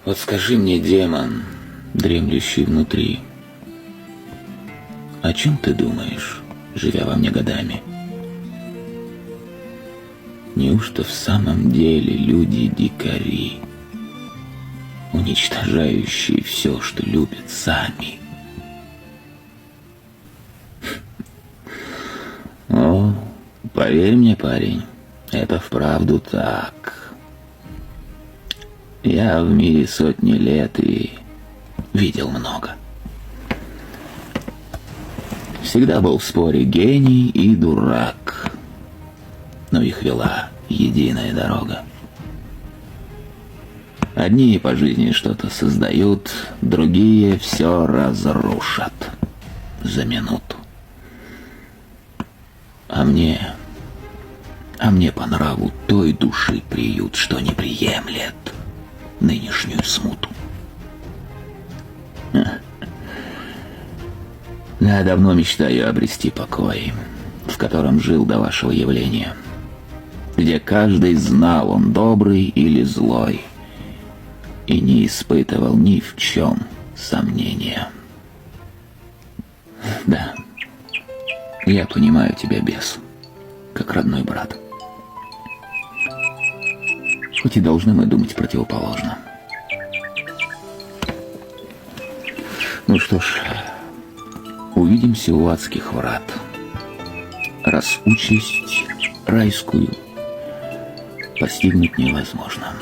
Вот скажи мне, демон, дремлющий внутри, о чем ты думаешь, живя во мне годами? Неужто в самом деле люди дикари, уничтожающие все, что любят сами? О, поверь мне, парень, это вправду так. Я в мире сотни лет и видел много. Всегда был в споре гений и дурак, но их вела единая дорога. Одни по жизни что-то создают, другие все разрушат за минуту. А мне по нраву той души приют, что не приемлет нынешнюю смуту. Я давно мечтаю обрести покой, в котором жил до вашего явления, где каждый знал, он добрый или злой, и не испытывал ни в чем сомнения. Да, я понимаю тебя, бес, как родной брат. Хоть и должны мы думать противоположно. Ну что ж, увидимся у адских врат, раз участь райскую постигнуть невозможно.